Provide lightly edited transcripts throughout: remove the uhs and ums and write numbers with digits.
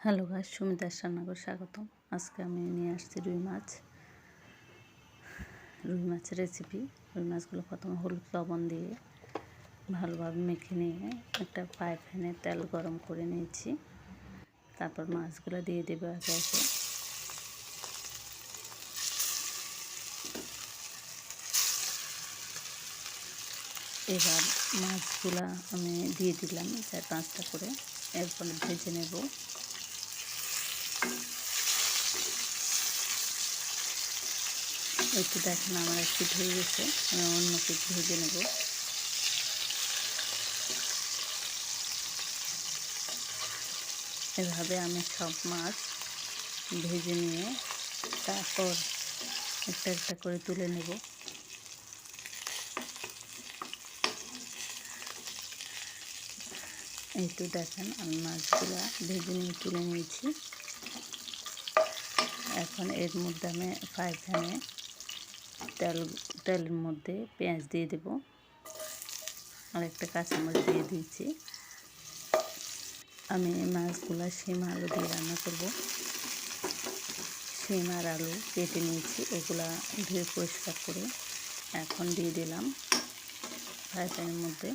Hello guys, সুমিতার রান্নাঘর স্বাগতম। আজকে আমি নিয়ে আসছি রুই মাছের রেসিপি। রুই মাছগুলো প্রথমে হলুদ লবণ দিয়ে ভালোভাবে মেখে নিয়ে একটা ফ্রাই প্যানে তেল গরম করে নিয়েছি। তারপর মাছগুলো দিয়ে দেবো একে একে। এবার মাছগুলা আমি দিয়ে দিলাম 4-5টা করে। এরপর ভেজে নেব। একটু দেখেন আমার একটু হয়ে গেছে, আমি অন্য কিছু ভেজে নেব। এভাবে আমি সব মাছ ভেজে নিয়ে তারপর একটা একটা করে তুলে নেব। এই তো দেখেন আমি মাছগুলো ভেজে নিয়ে তুলে নিয়েছি। এখন এর মধ্যে আমি ফ্রাই প্যানে তেলের মধ্যে পেঁয়াজ দিয়ে দেব আর একটা কাঁচামরিচ দিয়ে দিয়েছি। আমি মাছগুলো শিম আলু দিয়ে রান্না করব। শিম আর আলু কেটে নিয়েছি, ওগুলা ধুয়ে পরিষ্কার করে এখন দিয়ে দিলাম ফ্রাই প্যানের মধ্যে।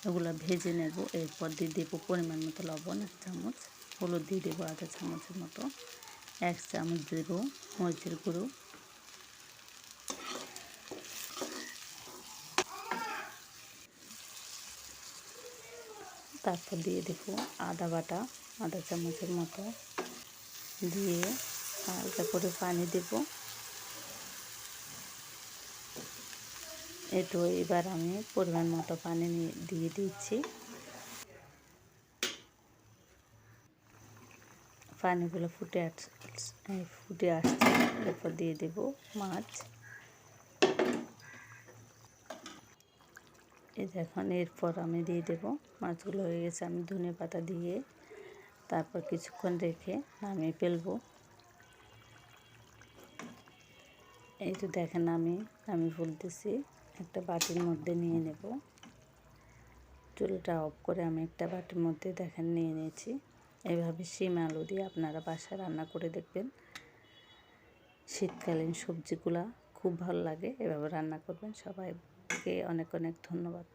ওগুলো ভেজে নেব। এরপর দিয়ে দেবো পরিমাণ মতো লবণ 1 চামচ, হলুদ দিয়ে দেবো আধা চামচের মতো, 1 চামচ দেবো মরিচের গুঁড়ো, তারপর দিয়ে দেবো আদা বাটা আধা চামচের মতো, দিয়ে হালকা করে পানি দেব। তো এবার আমি পরিমাণ মতো পানি দিয়ে দিচ্ছি। পানিগুলো ফুটে আসছে। এরপর দিয়ে দেব মাছ। এই দেখুন, এরপর আমি দিয়ে দেব মাছগুলো হয়ে গেছে। আমি ধনেপাতা দিয়ে তারপর কিছুক্ষণ রেখে নামিয়ে ফেলবো। এই তো দেখেন আমি ফেলতেছি, একটা বাটির মধ্যে নিয়ে নেব। চুলাটা অফ করে আমি একটা বাটির মধ্যে দেখেন নিয়ে নিয়েছি। এভাবে শিম আলু দিয়ে আপনারা বাসায় রান্না করে দেখবেন। শীতকালীন সবজিগুলা খুব ভালো লাগে, এভাবে রান্না করবেন। সবাইকে অনেক অনেক ধন্যবাদ।